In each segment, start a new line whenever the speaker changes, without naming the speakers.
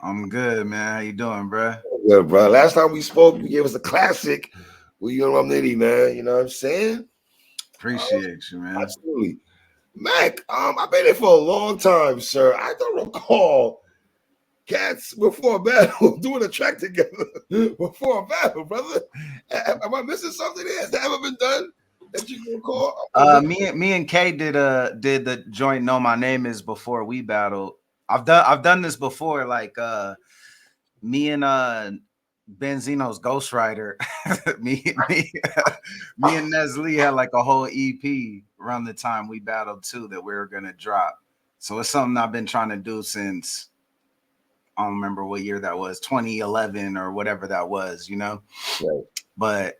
I'm good, man. How you doing, bro?
Good, bro. Last time we spoke, you gave us a classic. We you know I'm nitty, man. You know what I'm saying?
Appreciate you, man.
Absolutely. Mac, I've been here for a long time, sir. I don't recall cats before a battle doing a track together before a battle, brother. Am I missing something there? Has that ever been done that you can recall?
Me and Kay did the joint "Know My Name Is" before we battled. I've done this before, like me and Benzino's Ghostwriter, me and Nestle had like a whole EP around the time we battled too that we were gonna drop. So it's something I've been trying to do since I don't remember what year that was, 2011 or whatever that was,
Right.
But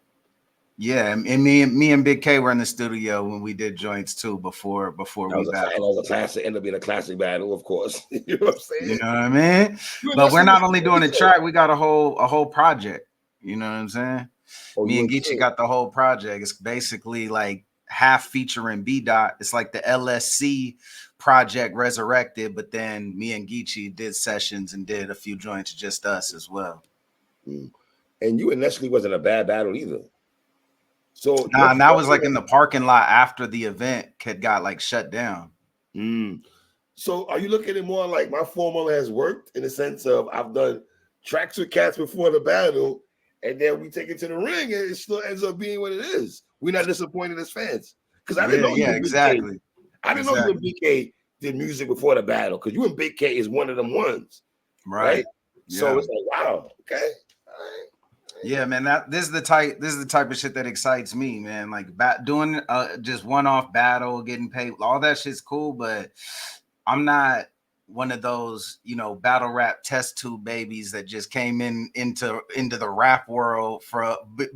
yeah, and me and Big K were in the studio when we did joints too before we
That
battled.
was a classic. Ended up being a classic battle, of course. You know what I'm
You
saying?
know what I mean? But we're not only doing a track, we got a whole project. You know what I'm saying?
Oh,
Me
you
and
and
Geechi got the whole project. It's basically like half featuring B Dot. It's like the LSC project resurrected, but then me and Geechi did sessions and did a few joints just us as well.
And you and Nestle wasn't a bad battle either. So
Nah, and that was like in the parking lot after the event had got like shut down.
So are you looking at it more like my formula has worked in the sense of I've done tracks with cats before the battle, and then we take it to the ring, and it still ends up being what it is. We're not disappointed as fans because I didn't know you.
Exactly.
I didn't know you and BK did music before the battle because you and Big K is one of them ones, right? So it's like, wow, okay. All right.
Yeah, man. This is the type of shit that excites me, man. Like doing just one-off battle, getting paid, all that shit's cool, but I'm not one of those, battle rap test tube babies that just came into the rap world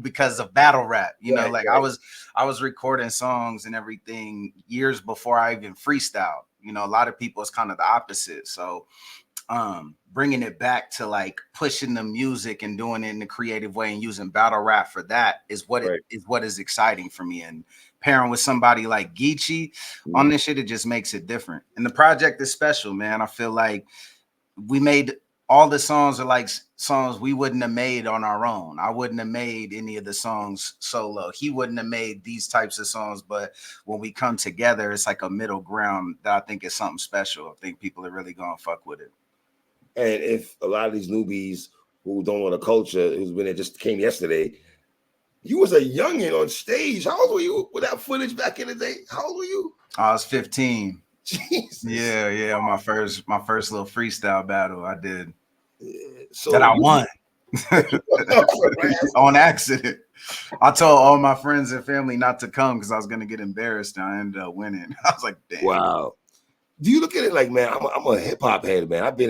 because of battle rap. I was recording songs and everything years before I even freestyled. A lot of people, it's kind of the opposite. So bringing it back to like pushing the music and doing it in a creative way and using battle rap for that is what is exciting for me. And pairing with somebody like Geechi on this shit, it just makes it different. And the project is special, man. I feel like we made all the songs are like songs we wouldn't have made on our own. I wouldn't have made any of the songs solo. He wouldn't have made these types of songs. But when we come together, it's like a middle ground that I think is something special. I think people are really gonna fuck with it.
And if a lot of these newbies who don't know the culture, who's been there just came yesterday, you was a youngin on stage. How old were you with that footage back in the day? How old were you?
I was 15.
Jesus.
Yeah. My first little freestyle battle I did
so
that I won on accident. I told all my friends and family not to come because I was gonna get embarrassed, and I ended up winning. I was like, damn.
Wow. Do you look at it like, man, I'm a hip hop head, man. I've been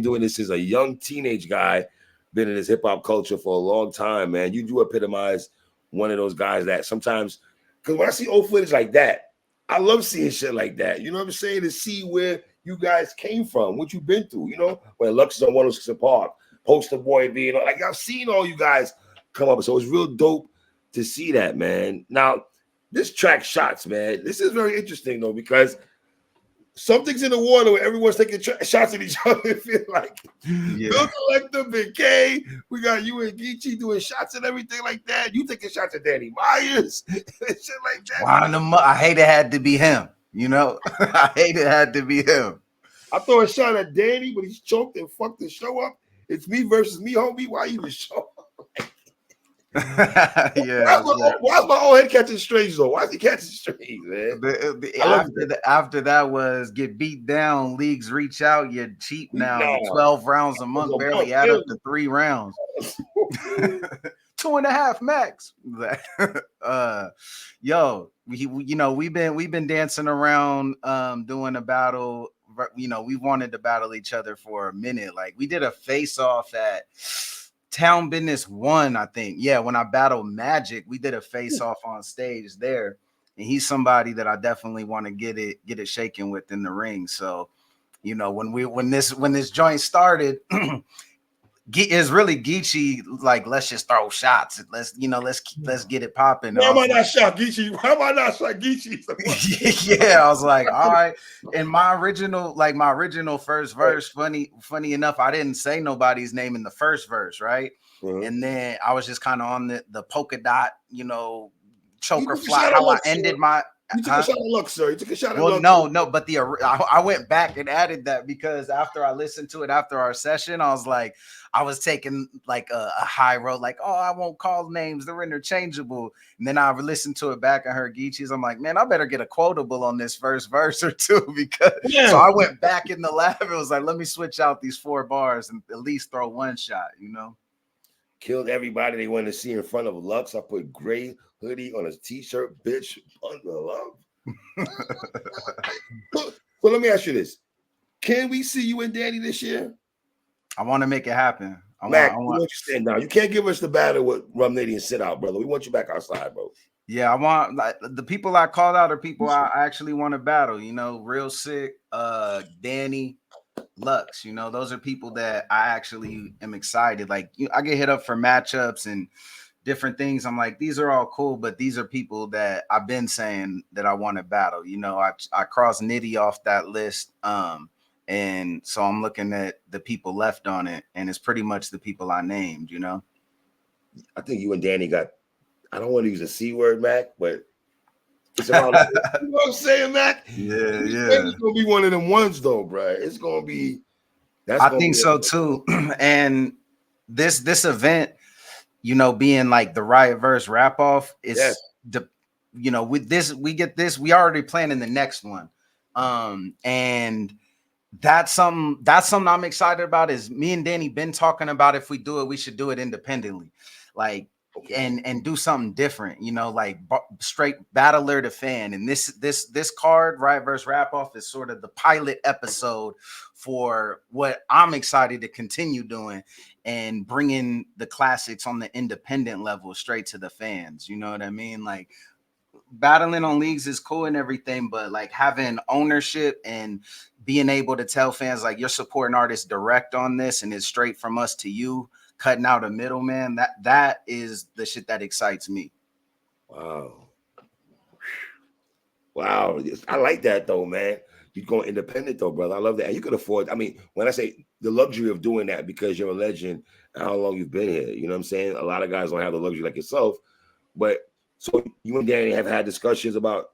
doing this since a young teenage guy, been in this hip hop culture for a long time, man. You do epitomize one of those guys that sometimes, because when I see old footage like that, I love seeing shit like that. You know what I'm saying? To see where you guys came from, what you've been through, when Lux is on 106 Park, Poster Boy being like, I've seen all you guys come up. So it's real dope to see that, man. Now, this track Shots, man, this is very interesting though, because something's in the water where everyone's taking shots at each other. I feel like Bill Collector, Big K, we got you and Geechi doing shots and everything like that. You taking shots at Danny Myers and shit like that.
I hate it had to be him. I hate it had to be him.
I throw a shot at Danny, but he's choked and fucked the show up. It's me versus me, homie. Why you the show up? Why's my old head catching strays though? Why is he catching strays, man?
After that was get beat down, leagues reach out, you're cheap now. 12 rounds a month, barely add up to 3 rounds. 2.5 max. We've been dancing around doing a battle. We wanted to battle each other for a minute. Like we did a face off at Town Business 1, I think. Yeah, when I battled Magic, we did a face off on stage there. And he's somebody that I definitely want to get it shaken with in the ring. So, when this joint started, It's really Geechi, like, let's just throw shots. Let's get it popping.
Why am I not shot Geechi? Why am I not shot Geechi?
Yeah, I was like, all right. And my original first verse, funny enough, I didn't say nobody's name in the first verse, right? And then I was just kind of on the polka dot, choker fly. How I ended my.
You took a shot of luck, sir. You took a shot of
Well,
luck.
no, but I went back and added that because after I listened to it after our session, I was like, I was taking like a high road, like, oh, I won't call names, they're interchangeable. And then I listened to it back and heard Geechi's. I'm like, man, I better get a quotable on this first verse or two because so I went back in the lab. It was like, let me switch out these 4 bars and at least throw one shot,
Killed everybody they wanted to see in front of Lux. I put gray hoodie on a t-shirt, bitch. Love. So let me ask you this. Can we see you and Danny this year?
I want to make it happen.
Mac, we want you to stand down. You can't give us the battle with Rum Nitty and sit out, brother. We want you back outside, bro.
Yeah, I want the people I called out are people I actually want to battle. Real sick, Danny, Lux. Those are people that I actually am excited. Like I get hit up for matchups and different things. I'm like, these are all cool, but these are people that I've been saying that I want to battle. I crossed Nitty off that list. And so I'm looking at the people left on it, and it's pretty much the people I named,
I think you and Danny got, I don't want to use a C word, Mac, but it's about, you know what I'm saying, Mac?
Yeah.
It's going to be one of them ones, though, bro. It's going to be,
I think so, too. And this event, being like the Riot verse wrap off, it's with this, we get this, we already planning the next one. And that's something I'm excited about. Is me and Danny been talking about if we do it, we should do it independently, like and do something different, like straight battler to fan. And this card, Riot versus Wrap Off, is sort of the pilot episode for what I'm excited to continue doing and bringing the classics on the independent level straight to the fans. You know what I mean? Like, battling on leagues is cool and everything, but like having ownership and being able to tell fans like you're supporting artists direct on this and it's straight from us to you, cutting out a middleman, that is the shit that excites me.
Wow. I like that though, man. You're going independent though, brother. I love that. And you could afford, I mean, when I say the luxury of doing that because you're a legend and how long you've been here, you know what I'm saying? A lot of guys don't have the luxury like yourself, but so you and Danny have had discussions about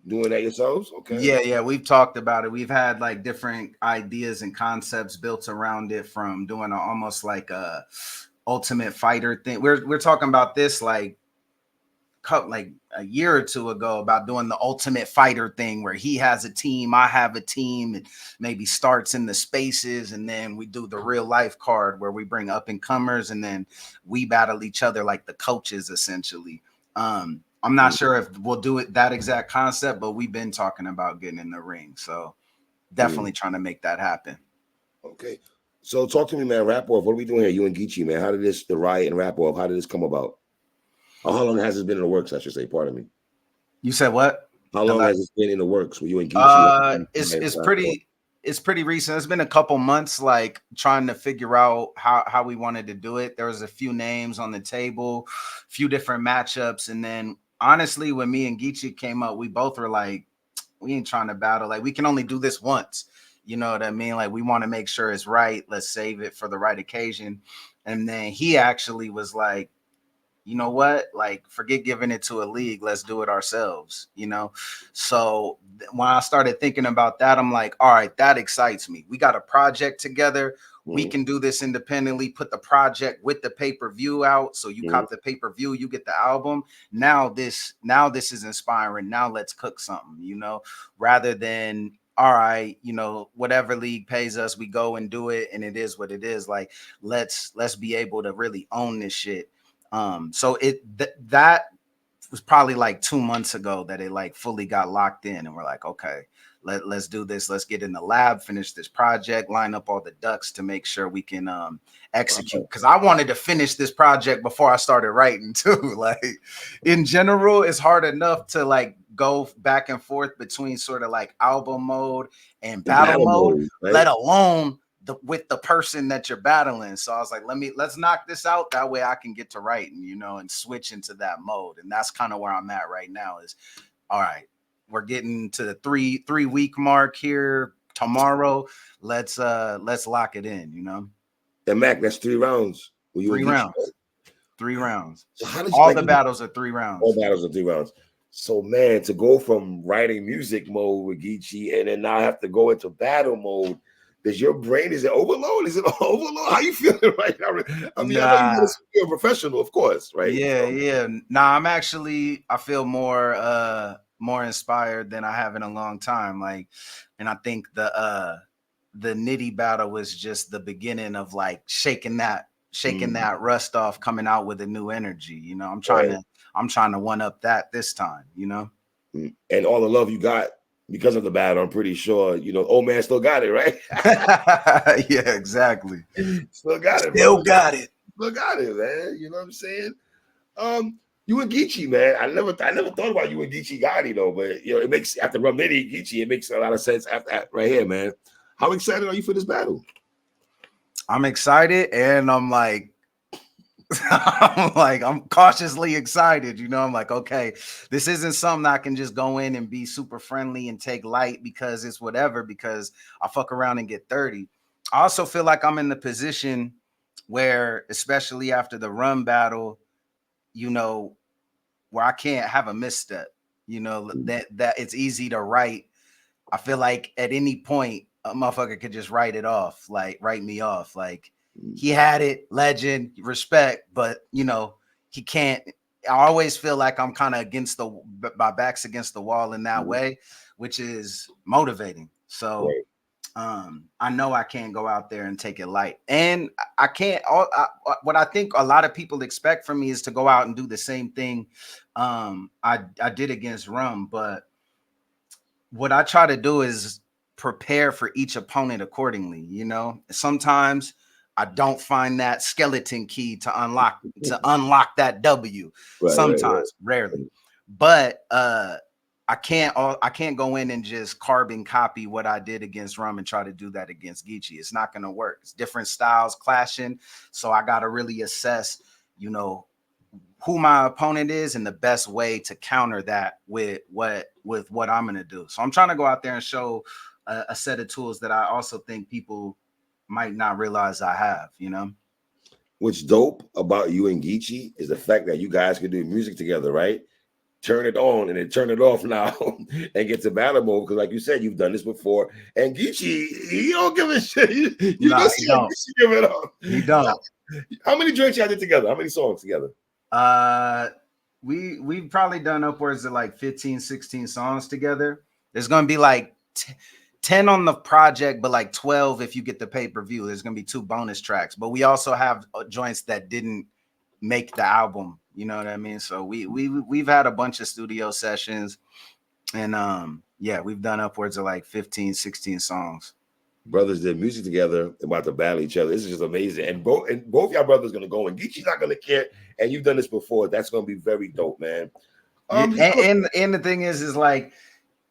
doing that yourselves? Okay.
Yeah, we've talked about it. We've had like different ideas and concepts built around it, from doing almost like a Ultimate Fighter thing. We're talking about this like a year or two ago about doing the Ultimate Fighter thing where he has a team, I have a team, and maybe starts in the spaces, and then we do the real life card where we bring up and comers and then we battle each other like the coaches essentially. I'm not sure if we'll do it that exact concept, but we've been talking about getting in the ring, so definitely trying to make that happen.
Okay, so talk to me, man. Wrap Off, what are we doing here, you and Geechi, man? How did the Riot and Wrap Off, how did this come about? How long has it been in the works, I should say? Pardon me.
You said what?
How long has it been in the works with you and Geechi?
It's pretty recent. It's been a couple months, like trying to figure out how we wanted to do it. There was a few names on the table, a few different matchups, and then honestly, when me and Geechi came up, we both were like, we ain't trying to battle. Like, we can only do this once. You know what I mean? Like, we want to make sure it's right. Let's save it for the right occasion. And then he actually was like, you know what? Like, forget giving it to a league. Let's do it ourselves, So when I started thinking about that, I'm like, all right, that excites me. We got a project together. We can do this independently, put the project with the pay-per-view out. So you cop the pay-per-view, you get the album. Now this is inspiring. Now let's cook something, rather than, all right, whatever league pays us, we go and do it. And it is what it is. Like, let's be able to really own this shit. So that was probably like 2 months ago that it like fully got locked in, and we're like, okay, let's do this. Let's get in the lab, finish this project, line up all the ducks to make sure we can execute. Because I wanted to finish this project before I started writing too. Like, in general, it's hard enough to like go back and forth between sort of like album mode and battle mode, right? Let alone with the person that you're battling. So I was like, let's knock this out. That way I can get to writing, you know, and switch into that mode. And that's kind of where I'm at right now is, all right, we're getting to the three week mark here tomorrow. Let's lock it in, you know.
And Mac, that's 3 rounds.
3 rounds. 3 rounds.
So how did you,
all
like,
the battles are 3 rounds.
All battles are 3 rounds. So man, to go from writing music mode with Geechi and then now have to go into battle mode, does your brain, is it overload? Is it overload? How you feeling right now? I mean, I know you're a professional, of course, right?
Yeah, yeah. Nah, I feel more inspired than I have in a long time. Like, and I think the Nitty battle was just the beginning of like shaking that rust off, coming out with a new energy. You know, I'm trying to one up that this time, you know.
And all the love you got because of the battle, I'm pretty sure, you know, old man still got it, right?
Yeah, exactly.
Still got it,
Still got it.
Still got it, man. You know what I'm saying? You and Geechi, man. I never thought about you and Geechi Gotti though, but you know, it makes, after Rum Nitty, Geechi, it makes a lot of sense after right here, man. How excited are you for this battle?
I'm excited, and I'm like, I'm cautiously excited, you know. I'm like, okay, this isn't something I can just go in and be super friendly and take light because it's whatever, because I fuck around and get 30. I also feel like I'm in the position where, especially after the Run battle, you know, where I can't have a misstep, you know, that it's easy to write. I feel like at any point a motherfucker could just write me off. Like, he had it, legend, respect, but you know, he can't. I always feel like I'm kind of my back's against the wall in that way, which is motivating. So I know I can't go out there and take it light, and I can't. What I think a lot of people expect from me is to go out and do the same thing I did against Rum, but what I try to do is prepare for each opponent accordingly. You know, sometimes I don't find that skeleton key to unlock that W. Sometimes, rarely, but I can't go in and just carbon copy what I did against Rum and try to do that against Geechi. It's not going to work. It's different styles clashing, so I got to really assess, you know, who my opponent is and the best way to counter that with what I'm going to do. So I'm trying to go out there and show a set of tools that I also think people might not realize I have, you know.
What's dope about you and Geechi is the fact that you guys can do music together, right? Turn it on and then turn it off now and get to battle mode, because like you said, you've done this before. And Geechi, he don't give a shit. You don't give it up.
He don't.
How many joints y'all did together? How many songs together?
We've probably done upwards of like 15, 16 songs together. There's gonna be like 10 on the project, but like 12 if you get the pay-per-view. There's gonna be 2 bonus tracks, but we also have joints that didn't make the album. You know what I mean? So we've had a bunch of studio sessions, and yeah, we've done upwards of like 15, 16 songs.
Brothers did music together, about to battle each other. This is just amazing. And both y'all brothers gonna go, and Geechi's not gonna care. And you've done this before. That's gonna be very dope, man.
And the thing is like,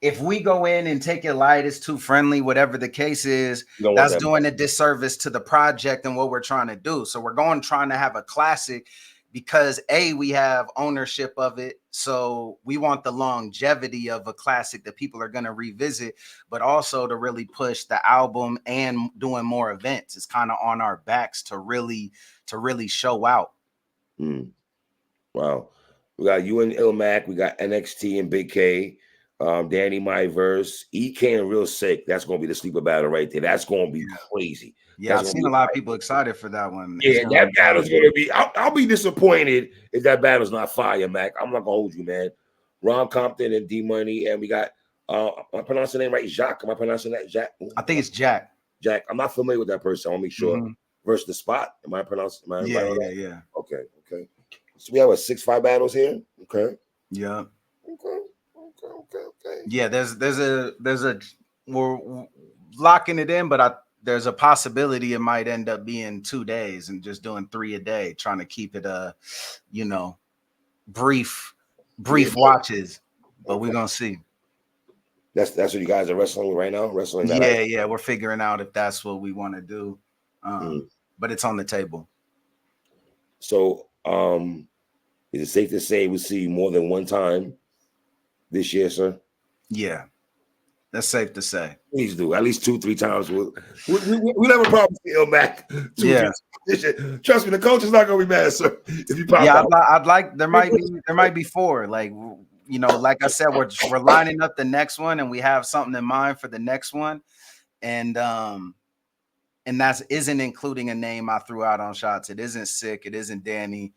if we go in and take it light, it's too friendly, whatever the case is, that's doing a disservice to the project and what we're trying to do. So we're trying to have a classic, because we have ownership of it. So we want the longevity of a classic that people are going to revisit, but also to really push the album and doing more events. It's kind of on our backs to really show out.
Wow. We got you and ILLMAC. We got NXT and Big K. Danny My Verse, EK and Real Sick. That's gonna be the sleeper battle right there. That's gonna be crazy.
Yeah, I've seen a lot of people excited for that one.
Yeah, that battle's gonna be. I'll be disappointed if that battle's not fire, Mac. I'm not gonna hold you, man. Ron Compton and D Money, and we got. Am I pronouncing the name right? Jacques. Am I pronouncing that? Jack?
I think it's Jack.
Jack. I'm not familiar with that person. I want to make sure. Versus the Spot. Am I pronouncing?
Yeah.
Okay. So we have 6-5 battles here. Okay.
Yeah.
Okay.
Yeah, we're locking it in, but there's a possibility it might end up being 2 days and just doing 3 a day, trying to keep it brief watches, but we're gonna see.
That's what you guys are wrestling right now. Wrestling that.
Yeah. We're figuring out if that's what we want to do, but it's on the table.
So, is it safe to say we'll see you more than one time this year, sir?
Yeah, that's safe to say.
Please do at least 2-3 times. We'll have a problem with ILLMAC. 2-3. Trust me, the coach is not gonna be mad, sir. If you pop out.
I'd like there might be 4. Like, you know, like I said, we're lining up the next one, and we have something in mind for the next one, and that isn't including a name I threw out on shots. It isn't Sick. It isn't Danny.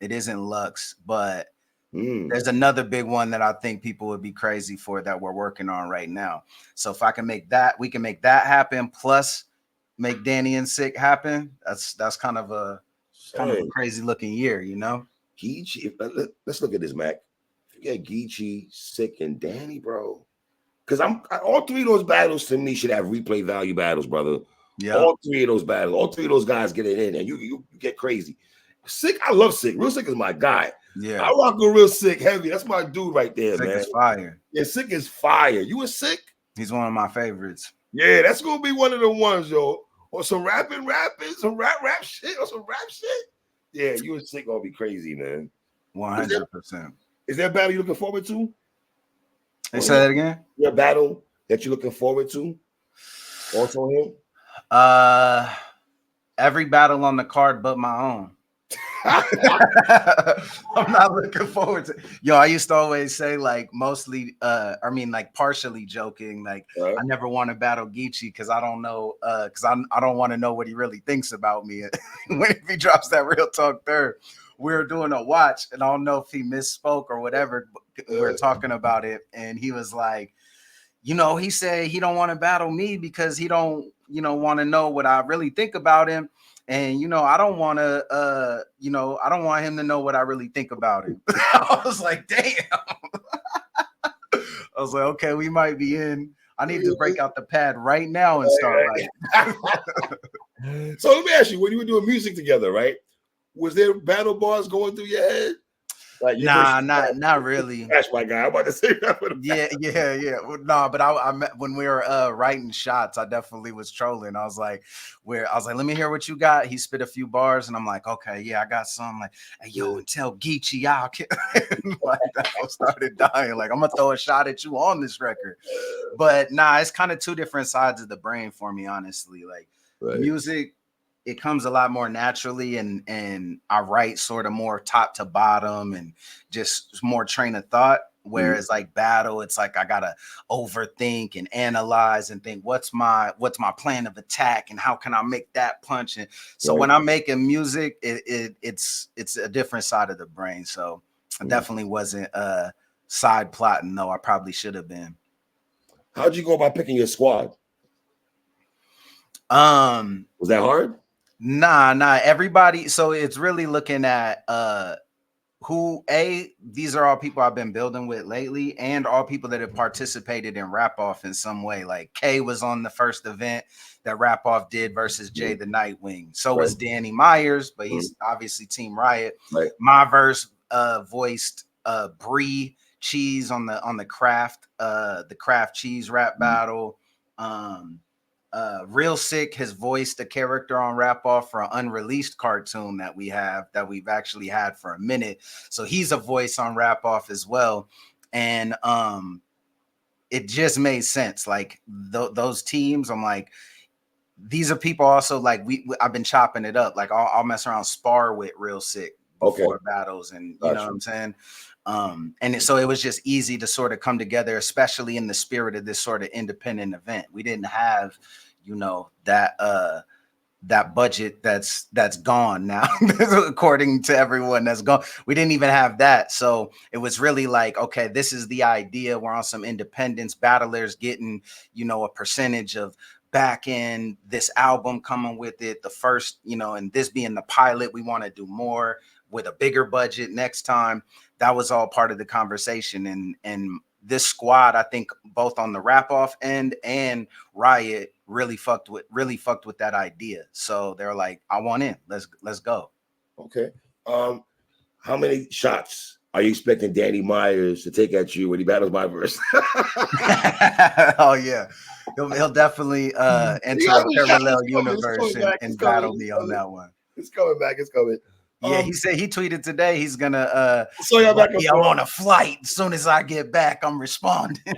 It isn't Lux, but there's another big one that I think people would be crazy for that we're working on right now. So if I can make that, we can make that happen, plus make Danny and Sick happen. That's kind of a crazy looking year, you know.
Geechi, let's look at this, Mac. Forget Geechi, Sick, and Danny, bro. Because all 3 of those battles to me should have replay value battles, brother. Yeah. All 3 of those battles, all 3 of those guys get it in, and you get crazy. Sick, I love Sick. Real Sick is my guy. Yeah, I rock a Real Sick heavy. That's my dude right there,
Sick
man.
Is fire.
Yeah, Sick is fire. You a Sick?
He's one of my favorites.
Yeah, that's gonna be one of the ones, yo. Or some rapping, some rap shit, or some rap shit. Yeah, you and Sick gonna be crazy, man.
100%.
Is there a battle you're looking forward to?
Hey, say that again.
Your battle that you're looking forward to? Also him?
Every battle on the card but my own. I'm not looking forward to. Yo, I used to always say, like, mostly, like partially joking, like, I never want to battle Geechi because I don't know, because I don't want to know what he really thinks about me when he drops that real talk third. We were doing a watch, and I don't know if he misspoke or whatever. We were talking about it, and he was like, you know, he said he don't want to battle me because he don't, want to know what I really think about him. And, I don't want to, I don't want him to know what I really think about him. I was like, damn. I was like, okay, we might be in. I need to break out the pad right now and start writing.
So let me ask you, when you were doing music together, right? Was there battle bars going through your head?
Like, nah, not really.
That's my guy. I'm about to say that.
Yeah. No, but I when we were writing shots, I definitely was trolling. I was like, let me hear what you got. He spit a few bars, and I'm like, okay, yeah, I got some. Like, hey, yo, and tell Geechi out. Like that, I started dying. Like, I'm gonna throw a shot at you on this record. But nah, it's kind of 2 different sides of the brain for me, honestly. Like music, it comes a lot more naturally, and I write sort of more top to bottom and just more train of thought. Whereas like battle, it's like I gotta overthink and analyze and think what's my plan of attack and how can I make that punch. And so when I'm making music, it's a different side of the brain. So I definitely wasn't side plotting, though I probably should have been.
How'd you go about picking your squad? Was that hard?
Nah, everybody. So it's really looking at these are all people I've been building with lately, and all people that have participated in Rap Off in some way. Like K was on the first event that Rap Off did versus Jay the Nightwing. So was Danny Myers, but he's obviously Team Riot. My verse voiced Bree Cheese on the craft cheese rap battle. Real Sick has voiced a character on Rap Off for an unreleased cartoon that we've actually had for a minute. So he's a voice on Rap Off as well. And it just made sense. Like those teams, I'm like, these are people also like I've been chopping it up. Like I'll mess around, spar with Real Sick before battles, and you know what I'm saying? And so it was just easy to sort of come together, especially in the spirit of this sort of independent event. We didn't have, that budget that's gone now, according to everyone that's gone. We didn't even have that. So it was really like, okay, this is the idea. We're on some independence, battlers getting, a percentage of back in this album coming with it. The first, and this being the pilot, we want to do more with a bigger budget next time. That was all part of the conversation. And this squad, I think both on the Rap Off end and Riot really fucked with that idea. So they're like, I want in, let's go.
Okay. How many shots are you expecting Danny Myers to take at you when he battles my verse?
Oh yeah, he'll definitely enter a parallel universe and battle me on that one.
It's coming back. It's coming.
Yeah, he said he tweeted today he's gonna
so y'all back
I'm on a flight. As soon as I get back, I'm responding.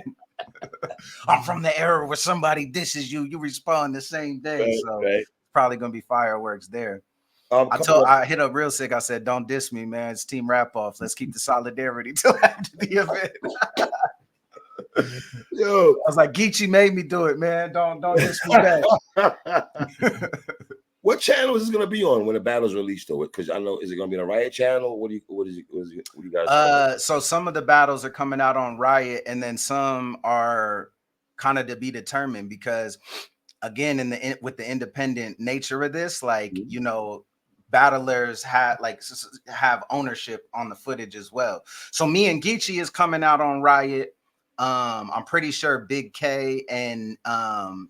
I'm from the era where somebody disses you, you respond the same day.
Right,
so
right.
probably gonna be fireworks there. I hit up real sick. I said, don't diss me, man. It's team wrap off. Let's keep the solidarity till after the event.
Yo,
I was like, Geechi made me do it, man. Don't diss me back.
What channel is this gonna be on when the battle's released though? Because I know, is it gonna be on a Riot channel? What do you guys
so some of the battles are coming out on Riot, and then some are kind of to be determined, because again, with the independent nature of this, like you know, battlers have ownership on the footage as well. So me and Geechi is coming out on Riot. I'm pretty sure Big K and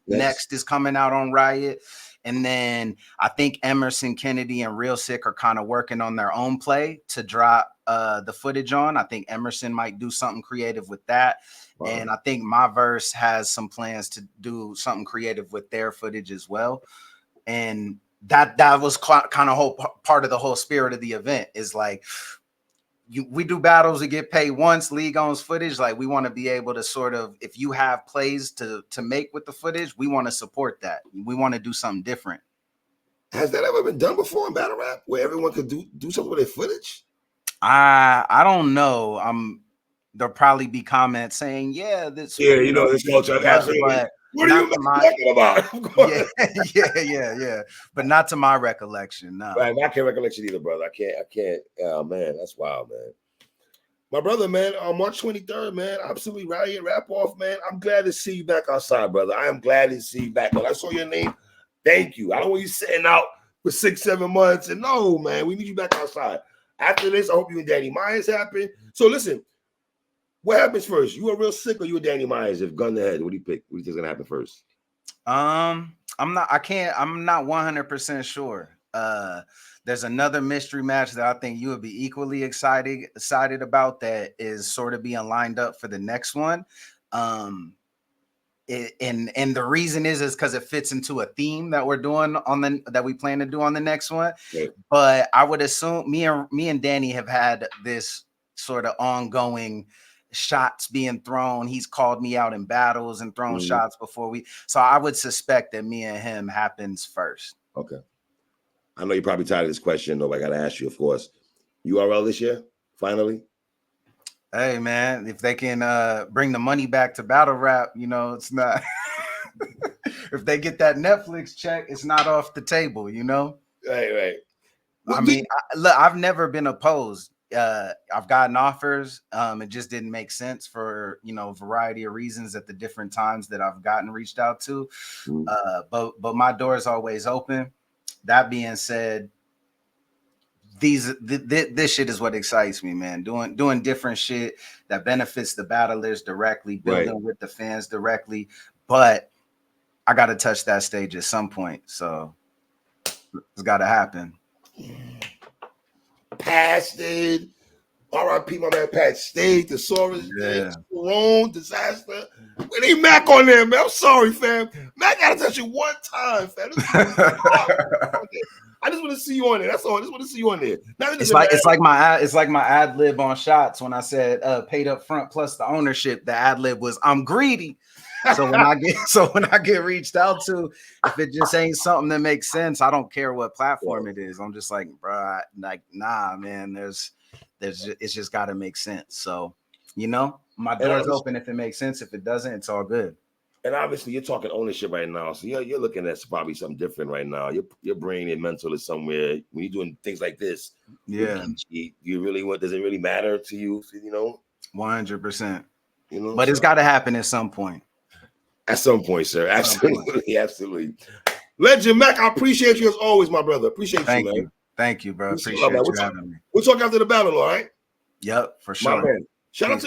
Next is coming out on Riot. And then I think Emerson Kennedy and Real Sick are kind of working on their own play to drop the footage on. I think Emerson might do something creative with that. Wow. And I think my verse has some plans to do something creative with their footage as well. And that was kind of part of the whole spirit of the event, is like, we do battles to get paid once. League owns footage. Like, we want to be able to sort of, if you have plays to make with the footage, we want to support that. We want to do something different.
Has that ever been done before in battle rap, where everyone could do something with their footage?
I don't know. There'll probably be comments saying, yeah, this.
Yeah, you know, this culture. Absolutely. What are you talking about?
Yeah. But not to my recollection. No.
Right, I can't recollection either, brother. I can't. Oh man, that's wild, man. My brother, man, on March 23rd, man, absolutely Riot wrap off, man. I'm glad to see you back outside, brother. I am glad to see you back. When I saw your name, thank you. I don't want you sitting out for 6-7 months. And no, man, we need you back outside. After this, I hope you and Danny Myers happen. So listen. What happens first? You a Real Sick or you a Danny Myers? If gun to head, what do you pick? What do you think is gonna happen first?
I'm not 100% sure. There's another mystery match that I think you would be equally excited about, that is sort of being lined up for the next one. And the reason is because it fits into a theme that we're doing that we plan to do on the next one. Right. But I would assume me and Danny have had this sort of ongoing shots being thrown. He's called me out in battles and thrown shots before so I would suspect that me and him happens first.
Okay. I know you're probably tired of this question, though. I got to ask you, of course. URL this year, finally?
Hey, man, if they can bring the money back to battle rap, you know, it's not. If they get that Netflix check, it's not off the table, you know?
Right.
I mean, I've never been opposed. I've gotten offers. It just didn't make sense for, you know, a variety of reasons at the different times that I've gotten reached out to. But my door is always open. That being said, this shit is what excites me, man. Doing different shit that benefits the battlers directly, building with the fans directly. But I got to touch that stage at some point, so it's got to happen.
Past it. R.I.P. my man Pat State, Thesaurus, Corona, Disaster. We need Mac on there, man. I'm sorry, fam. Mac gotta touch it one time, fam. I just want to see you on there. That's all. I just want to see you on there.
It's like my ad lib on shots when I said paid up front plus the ownership. The ad lib was I'm greedy. So when I get reached out to, if it just ain't something that makes sense, I don't care what platform it is. I'm just like, bro, like, nah, man. It's just got to make sense. So, you know, my door's open if it makes sense. If it doesn't, it's all good.
And obviously, you're talking ownership right now, so you're looking at probably something different right now. Your brain and mental is somewhere when you're doing things like this.
Yeah,
you really does it really matter to you? You know,
100%.
You know,
but it's got to happen at some point.
At some point, sir. Absolutely. Legend Mac, I appreciate you as always, my brother. Appreciate you, man.
Thank you, bro. Appreciate you having me.
We'll talk after the battle, all right?
Yep, for sure.
My man. Shout out to